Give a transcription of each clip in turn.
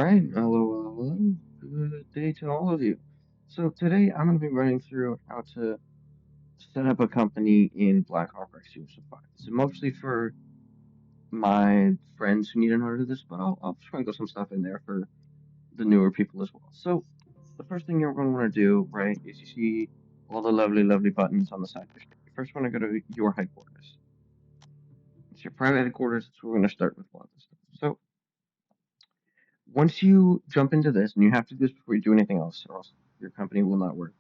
Alright, hello. Good day to all of you. So today I'm going to be running through how to set up a company in Blackhawk X205. This is mostly for my friends who need to know how to do this, but I'll sprinkle some stuff in there for the newer people as well. So the first thing you're going to want to do, right, is you see all the lovely buttons on the side of your screen. You first want to go to your headquarters. It's your private headquarters. That's where we're going to start with a lot of this stuff. So once you jump into this, and you have to do this before you do anything else, or else your company will not work.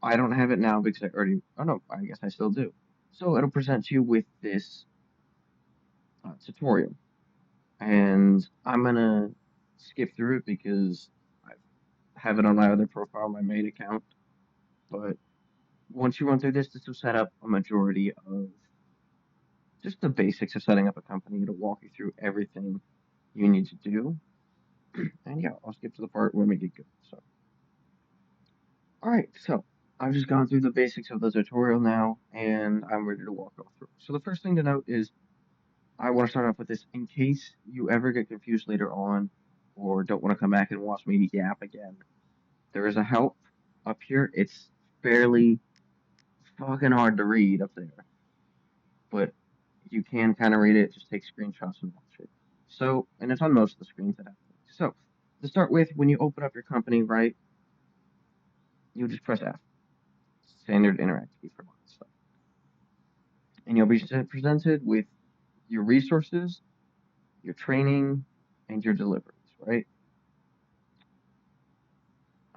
I don't have it now because I already. Oh no, I guess I still do. So it'll present you with this tutorial, and I'm gonna skip through it because I have it on my other profile, my main account. But once you run through this, this will set up a majority of just the basics of setting up a company. It'll walk you through everything you need to do. And yeah, I'll skip to the part where we get good. So. Alright, so I've just gone through the basics of the tutorial now, and I'm ready to walk all through. So the first thing to note is I want to start off with this in case you ever get confused later on or don't want to come back and watch me yap again. There is a help up here. It's fairly fucking hard to read up there, but you can kind of read it. Just take screenshots and watch it. So, and it's on most of the screens that have it. So, to start with, when you open up your company, right, you just press F, standard interactive key for a lot of stuff. And you'll be presented with your resources, your training, and your deliveries, right?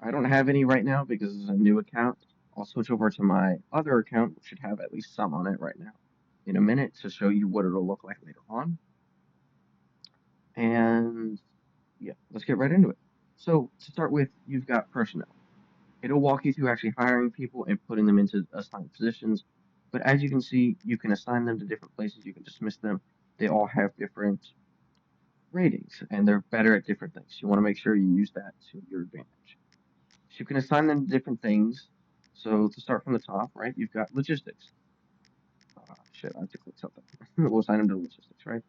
I don't have any right now because it's a new account. I'll switch over to my other account, which should have at least some on it right now, in a minute to show you what it'll look like later on. And yeah, let's get right into it. So to start with, you've got personnel. It'll walk you through actually hiring people and putting them into assigned positions. But as you can see, you can assign them to different places. You can dismiss them. They all have different ratings, and they're better at different things. You want to make sure you use that to your advantage. So you can assign them to different things. So to start from the top, right, you've got logistics. Shit, I have to click something. We'll assign them to logistics, right?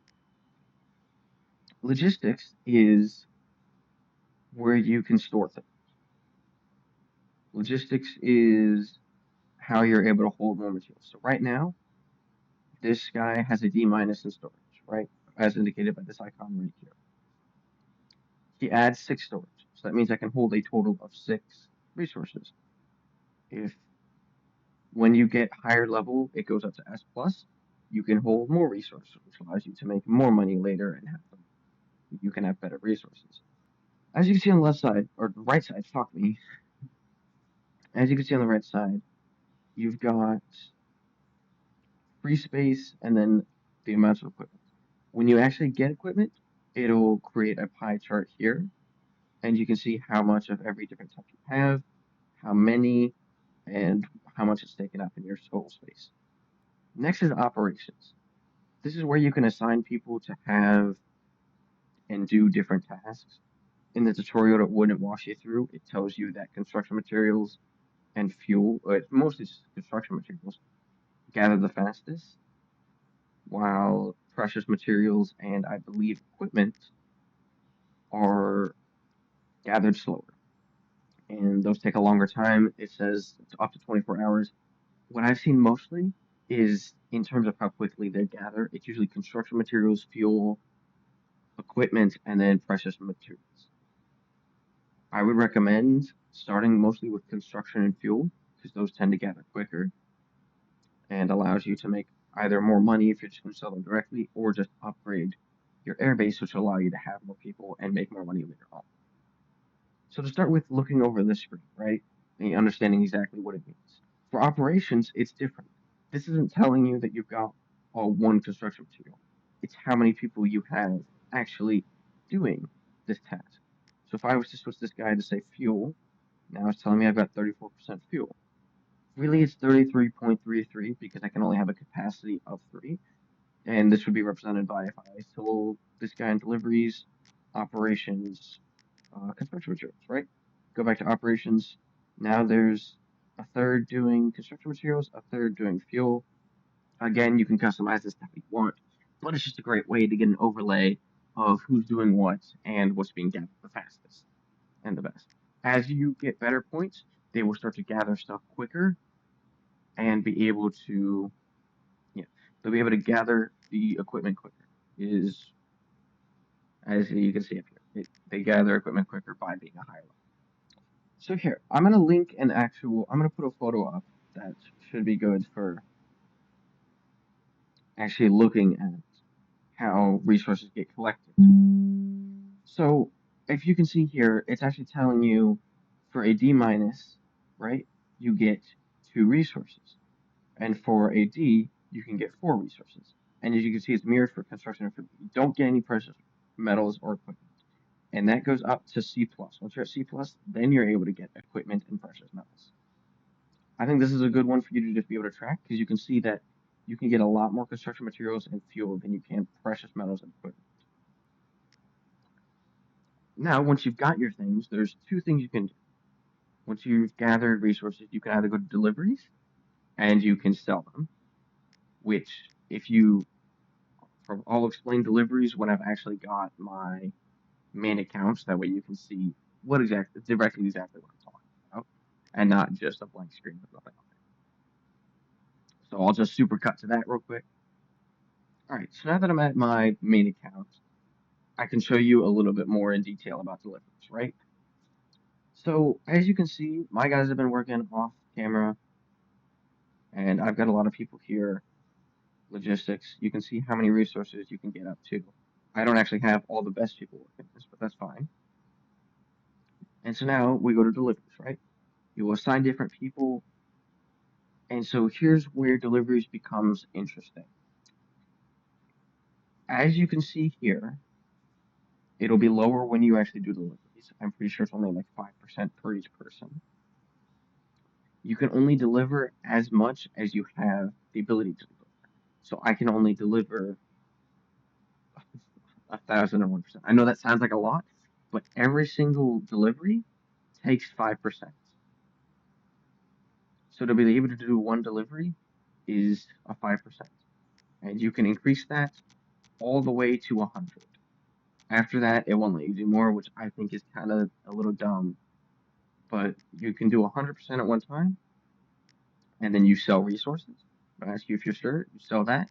Logistics is where you can store things. Logistics is how you're able to hold more materials. So right now, this guy has a D minus in storage, right? As indicated by this icon right here. He adds 6 storage. So that means I can hold a total of 6 resources. If when you get higher level, it goes up to S plus, you can hold more resources, which allows you to make more money later and have them. You can have better resources. As you can see on the left side, or the right side, fuck me. As you can see on the right side, you've got free space and then the amounts of equipment. When you actually get equipment, it'll create a pie chart here, and you can see how much of every different type you have, how many, and how much it's taken up in your total space. Next is operations. This is where you can assign people to have and do different tasks. In the tutorial that wouldn't walk you through, it tells you that construction materials and fuel, or it's mostly just construction materials, gather the fastest, while precious materials and I believe equipment are gathered slower. And those take a longer time. It says it's up to 24 hours. What I've seen mostly is in terms of how quickly they gather, it's usually construction materials, fuel, equipment, and then precious materials. I would recommend starting mostly with construction and fuel because those tend to gather quicker and allows you to make either more money if you're just going to sell them directly or just upgrade your airbase, which will allow you to have more people and make more money later on. So to start with looking over this screen, right, and understanding exactly what it means. For operations, it's different. This isn't telling you that you've got all one construction material. It's how many people you have actually doing this task. So if I was to switch this guy to say fuel, now it's telling me I've got 34% fuel. Really, it's 33.33 because I can only have a capacity of 3. And this would be represented by if I sold this guy in deliveries, operations, construction materials, right? Go back to operations. Now there's a third doing construction materials, a third doing fuel. Again, you can customize this stuff if you want, but it's just a great way to get an overlay of who's doing what and what's being gathered the fastest and the best. As you get better points, they will start to gather stuff quicker and be able to, yeah, they'll be able to gather the equipment quicker. Is as you can see up here, they gather equipment quicker by being a higher level. So here, I'm gonna link an actual. I'm gonna put a photo up that should be good for actually looking at how resources get collected. So if you can see here, it's actually telling you for a D minus, right, you get 2 resources. And for a D, you can get 4 resources. And as you can see, it's mirrored for construction and food. You don't get any precious metals or equipment. And that goes up to C+. Once you're at C+, then you're able to get equipment and precious metals. I think this is a good one for you to just be able to track because you can see that you can get a lot more construction materials and fuel than you can precious metals and equipment. Now, once you've got your things, there's 2 things you can do. Once you've gathered resources, you can either go to deliveries and you can sell them, which if you, I'll explain deliveries when I've actually got my main accounts. That way you can see directly exactly what I'm talking about and not just a blank screen with nothing on it. So I'll just super cut to that real quick. All right, so now that I'm at my main account, I can show you a little bit more in detail about deliveries, right? So as you can see, my guys have been working off camera and I've got a lot of people here. Logistics, you can see how many resources you can get up to. I don't actually have all the best people working this, but that's fine. And so now we go to deliveries, right? You will assign different people. And so here's where deliveries becomes interesting. As you can see here, it'll be lower when you actually do deliveries. I'm pretty sure it's only like 5% per each person. You can only deliver as much as you have the ability to deliver. So I can only deliver 1,001%. I know that sounds like a lot, but every single delivery takes 5%. So to be able to do one delivery is a 5%. And you can increase that all the way to 100. After that, it won't let you do more, which I think is kind of a little dumb. But you can do 100% at one time, and then you sell resources. I'll ask you if you're sure, you sell that,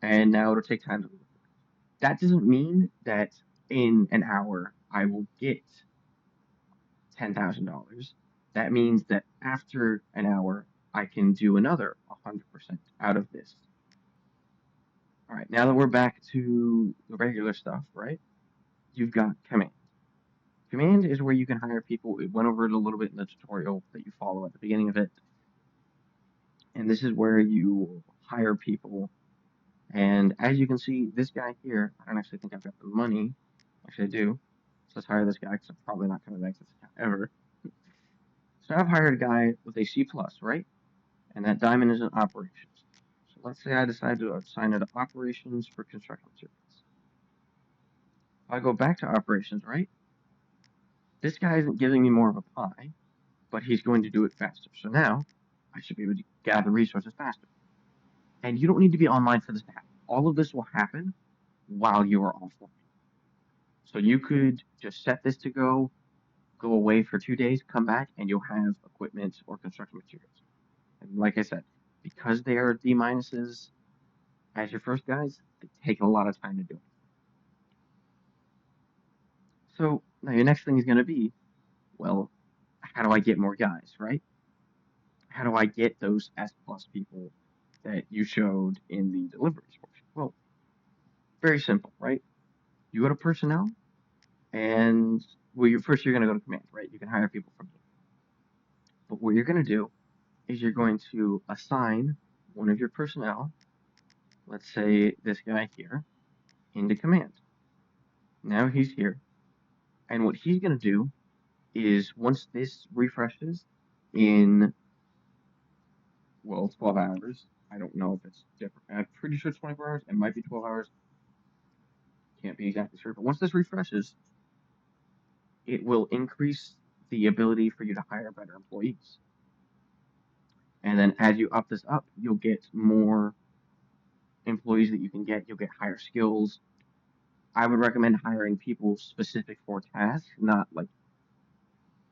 and now it'll take time to deliver. That doesn't mean that in an hour I will get $10,000. That means that after an hour, I can do another 100% out of this. All right, now that we're back to the regular stuff, right? You've got command. Command is where you can hire people. We went over it a little bit in the tutorial that you follow at the beginning of it. And this is where you hire people. And as you can see, this guy here, I don't actually think I've got the money. Actually, I do. So let's hire this guy because I'm probably not going to make this account ever. So I've hired a guy with a C+, right? And that diamond is in operations. So let's say I decide to assign it to operations for construction materials. If I go back to operations, right? This guy isn't giving me more of a pie, but he's going to do it faster. So now I should be able to gather resources faster. And you don't need to be online for this to happen. All of this will happen while you are offline. So you could just set this to go away for 2 days, come back, and you'll have equipment or construction materials. And like I said, because they are D minuses as your first guys, they take a lot of time to do it. So now your next thing is going to be, well, how do I get more guys, right? How do I get those S plus people that you showed in the deliveries portion? Well, very simple, right? You go to personnel, and well, first you're going to go to command, right? You can hire people from here. But what you're going to do is you're going to assign one of your personnel, let's say this guy here, into command. Now he's here, and what he's going to do is once this refreshes in, well, 12 hours, I don't know if it's different. I'm pretty sure it's 24 hours. It might be 12 hours. Can't be exactly sure. But once this refreshes, it will increase the ability for you to hire better employees. And then as you up this up, you'll get more employees that you can get. You'll get higher skills. I would recommend hiring people specific for tasks, not like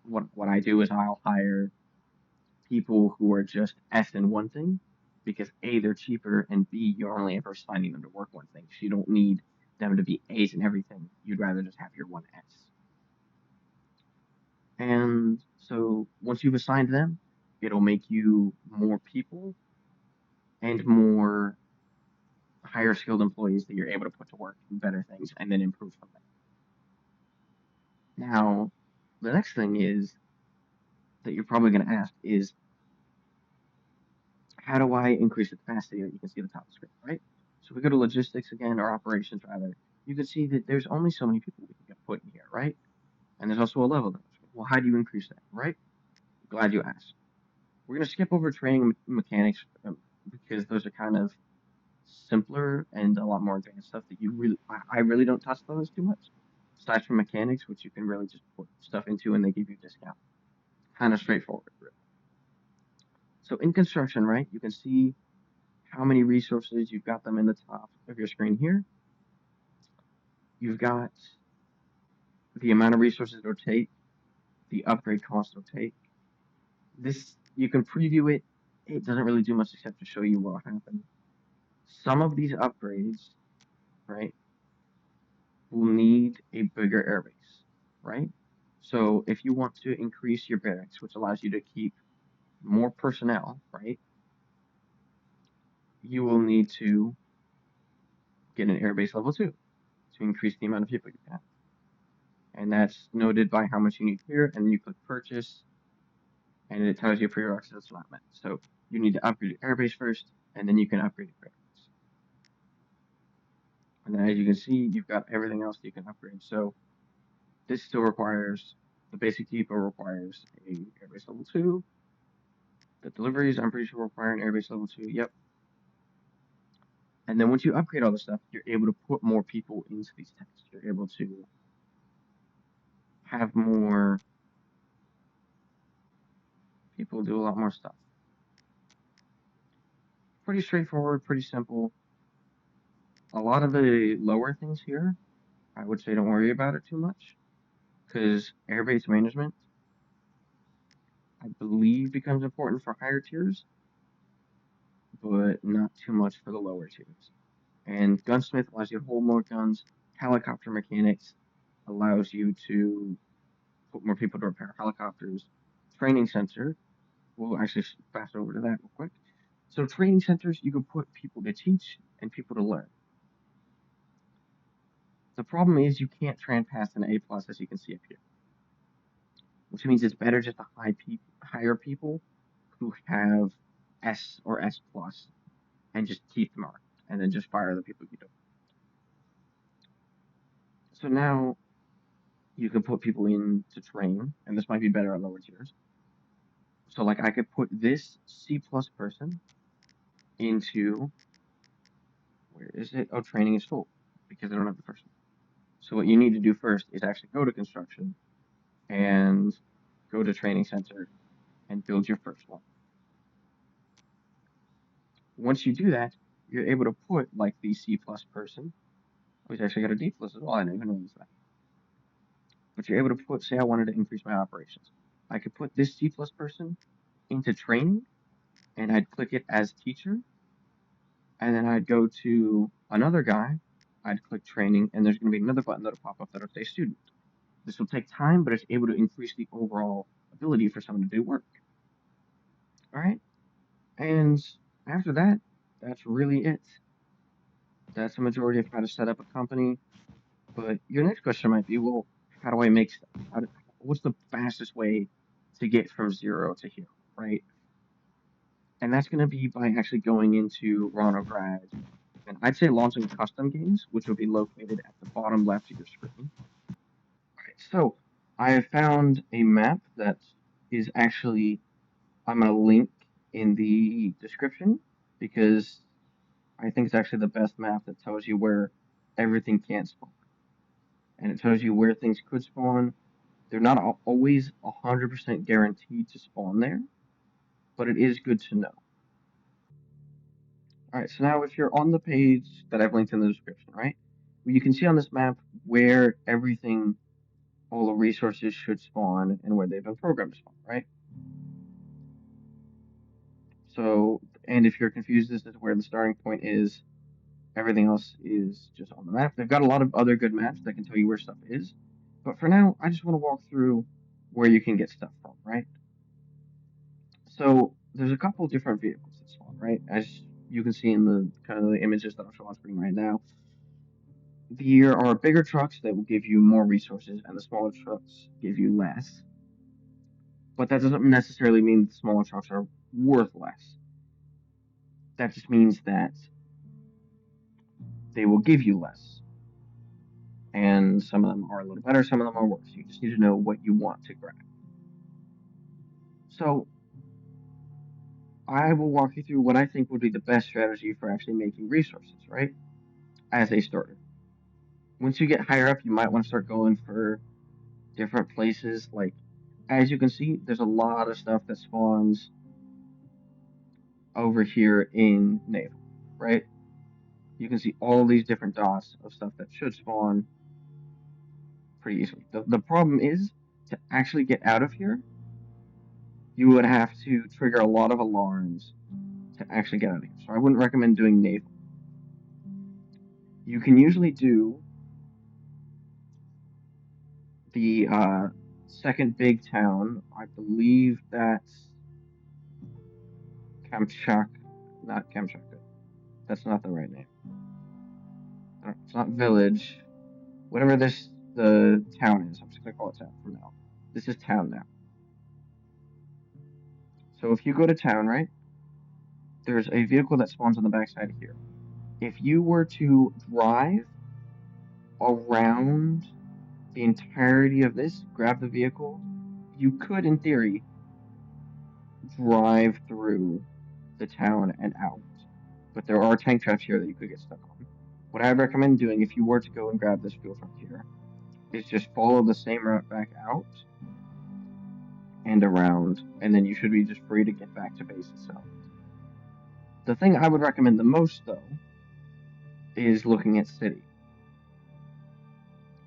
what I do is I'll hire people who are just S in one thing because A, they're cheaper, and B, you're only ever assigning them to work one thing. So you don't need them to be A's in everything. You'd rather just have your one S. And so once you've assigned them, it'll make you more people and more higher skilled employees that you're able to put to work and better things and then improve from there. Now, the next thing is that you're probably going to ask is how do I increase the capacity that you can see at the top of the screen, right? So we go to logistics again, or operations rather. You can see that there's only so many people we can get put in here, right? And there's also a level limit. Well, how do you increase that, right? Glad you asked. We're going to skip over training mechanics because those are kind of simpler and a lot more advanced stuff that I really don't touch those too much. Aside from mechanics, which you can really just put stuff into and they give you a discount. Kind of straightforward, really. So in construction, right, you can see how many resources you've got them in the top of your screen here. You've got the amount of resources it'll take, the upgrade cost it'll take. This, you can preview it. It doesn't really do much except to show you what will happen. Some of these upgrades, right, will need a bigger airbase, right? So if you want to increase your barracks, which allows you to keep more personnel, right, you will need to get an airbase level 2 to increase the amount of people you can have. And that's noted by how much you need here, and then you click purchase, and it tells you prerequisites that's not met. So you need to upgrade your airbase first, and then you can upgrade your barracks. And then as you can see, you've got everything else that you can upgrade. So this still requires, the basic depot requires a airbase level 2. The deliveries, I'm pretty sure require an airbase level 2. Yep. And then once you upgrade all this stuff, you're able to put more people into these tasks. You're able to have more people do a lot more stuff. Pretty straightforward, pretty simple. A lot of the lower things here, I would say don't worry about it too much, because airbase management, I believe, becomes important for higher tiers, but not too much for the lower tiers. And gunsmith allows you to hold more guns. Helicopter mechanics allows you to put more people to repair helicopters. Training center, we'll actually fast over to that real quick. So training centers, you can put people to teach and people to learn. The problem is you can't train past an A plus, as you can see up here, which means it's better just to hire people who have S or S plus and just keep them around, and then just fire the people you don't. So now you can put people in to train, and this might be better at lower tiers. So like I could put this C plus person into, where is it? Oh, training is full because I don't have the first one. So what you need to do first is actually go to construction and go to training center and build your first one. Once you do that, you're able to put like the C plus person, who's actually got a D plus as well. I didn't even notice that. But you're able to put, say I wanted to increase my operations. I could put this C plus person into training, and I'd click it as teacher, and then I'd go to another guy, I'd click training, and there's going to be another button that'll pop up that'll say student. This will take time, but it's able to increase the overall ability for someone to do work. All right, and after that, that's really it. That's the majority of how to set up a company. But your next question might be, well, how do I make stuff? What's the fastest way to get from 0 to hero, right? And that's going to be by actually going into Ronograd, and I'd say launching custom games, which will be located at the bottom left of your screen. Alright, so I have found a map that is actually, I'm going to link in the description because I think it's actually the best map that tells you where everything can spawn. And it tells you where things could spawn. They're not always 100% guaranteed to spawn there, but it is good to know. Alright, so now if you're on the page that I've linked in the description, right, you can see on this map where everything, all the resources should spawn and where they've been programmed to spawn, right? So, and if you're confused as to where the starting point is, everything else is just on the map. They've got a lot of other good maps that can tell you where stuff is. But for now, I just want to walk through where you can get stuff from, right? So there's a couple different vehicles that spawn, right? As you can see in the kind of the images that I'm showing on screen right now. There are bigger trucks that will give you more resources, and the smaller trucks give you less. But that doesn't necessarily mean the smaller trucks are worth less. That just means that they will give you less. And some of them are a little better, some of them are worse. You just need to know what you want to grab. So I will walk you through what I think would be the best strategy for actually making resources, right? As a starter. Once you get higher up, you might want to start going for different places. Like, as you can see, there's a lot of stuff that spawns over here in Naval, right? You can see all these different dots of stuff that should spawn pretty easily. The problem is, to actually get out of here, you would have to trigger a lot of alarms to actually get out of here. So I wouldn't recommend doing Naval. You can usually do the second big town. I believe that's Kamchak, not Kamchatka. That's not the right name. It's not village. Whatever the town is, I'm just gonna call it town for now. This is town now. So if you go to town, right, there's a vehicle that spawns on the backside here. If you were to drive around the entirety of this, grab the vehicle, you could, in theory, drive through the town and out. But there are tank traps here that you could get stuck on. What I would recommend doing if you were to go and grab this fuel truck here is just follow the same route back out and around, and then you should be just free to get back to base itself. The thing I would recommend the most, though, is looking at city.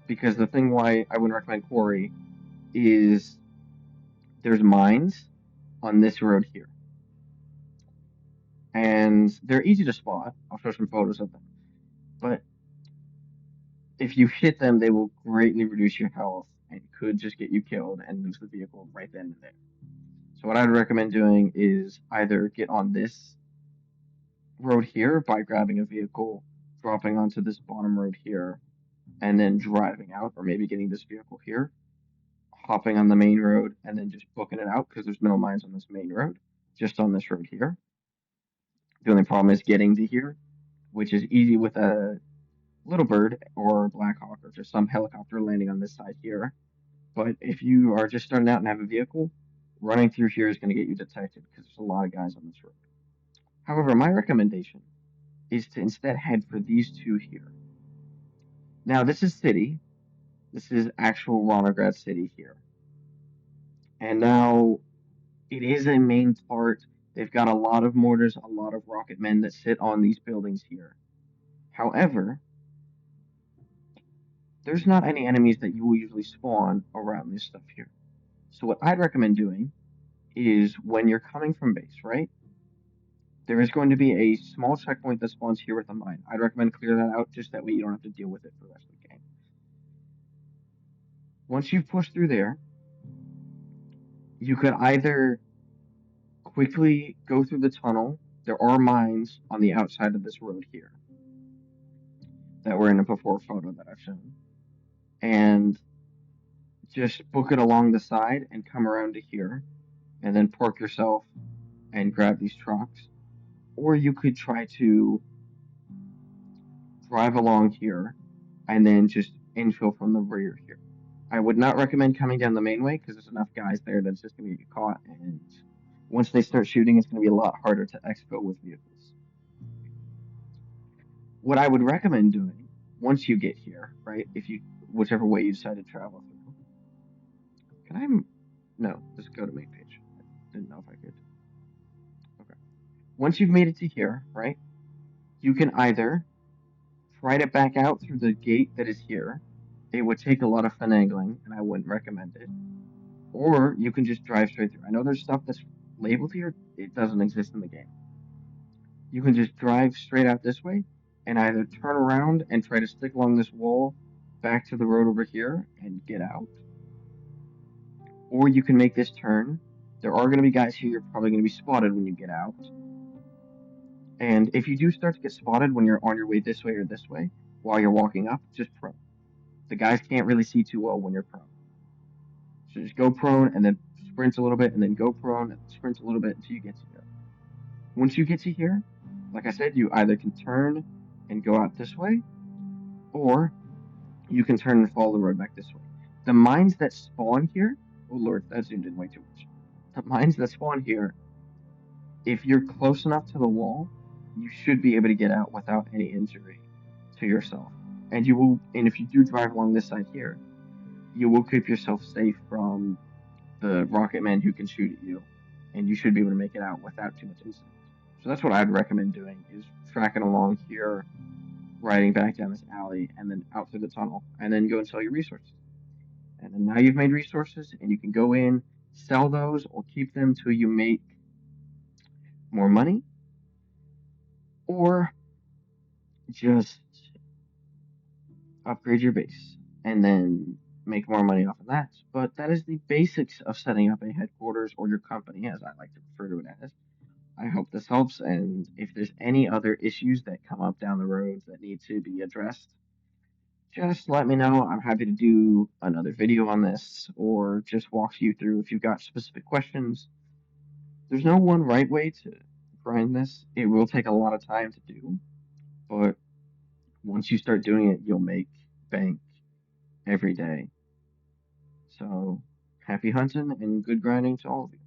Because the thing why I wouldn't recommend quarry is there's mines on this road here. And they're easy to spot. I'll show some photos of them. But if you hit them, they will greatly reduce your health and could just get you killed and lose the vehicle right then and there. So what I'd recommend doing is either get on this road here by grabbing a vehicle, dropping onto this bottom road here, and then driving out, or maybe getting this vehicle here, hopping on the main road, and then just booking it out because there's no mines on this main road, just on this road here. The only problem is getting to here, which is easy with a little bird or Blackhawk or just some helicopter landing on this side here. But if you are just starting out and have a vehicle, running through here is going to get you detected because there's a lot of guys on this road. However, my recommendation is to instead head for these two here. Now, this is city. This is actual Ronograd city here. And now it is a main part. They've got a lot of mortars, a lot of rocket men that sit on these buildings here. However, there's not any enemies that you will usually spawn around this stuff here. So what I'd recommend doing is when you're coming from base, right? There is going to be a small checkpoint that spawns here with a mine. I'd recommend clear that out just that way you don't have to deal with it for the rest of the game. Once you've pushed through there, you could either quickly go through the tunnel. There are mines on the outside of this road here that were in a before photo that I've shown. And just book it along the side and come around to here and then park yourself and grab these trucks. Or you could try to drive along here and then just infill from the rear here. I would not recommend coming down the main way because there's enough guys there that's just going to get caught, and once they start shooting, it's going to be a lot harder to exfil with vehicles. What I would recommend doing once you get here, right, if you whichever way you decide to travel through, can I? No, just go to main page. I didn't know if I could. Okay. Once you've made it to here, right, you can either try to back out through the gate that is here. It would take a lot of finagling, and I wouldn't recommend it. Or you can just drive straight through. I know there's stuff that's labeled here, it doesn't exist in the game. You can just drive straight out this way and either turn around and try to stick along this wall back to the road over here and get out, or you can make this turn. There are going to be guys here, you're probably going to be spotted when you get out. And if you do start to get spotted when you're on your way this way or this way, while you're walking up, just prone. The guys can't really see too well when you're prone. So just go prone and then sprint a little bit and then go prone and sprint a little bit until you get to here. Once you get to here, like I said, you either can turn and go out this way, or you can turn and follow the road back this way. The mines that spawn here, oh lord, that zoomed in way too much. The mines that spawn here, if you're close enough to the wall, you should be able to get out without any injury to yourself. And if you do drive along this side here, you will keep yourself safe from the rocket man who can shoot at you, and you should be able to make it out without too much incident. So that's what I'd recommend doing, is tracking along here, riding back down this alley, and then out through the tunnel, and then go and sell your resources. And then now you've made resources, and you can go in, sell those, or keep them till you make more money, or just upgrade your base, and then make more money off of that. But that is the basics of setting up a headquarters, or your company, as I like to refer to it as. I hope this helps, and if there's any other issues that come up down the road that need to be addressed, just let me know. I'm happy to do another video on this, or just walk you through if you've got specific questions. There's no one right way to grind this. It will take a lot of time to do, but once you start doing it, you'll make bank every day. So, happy hunting and good grinding to all of you.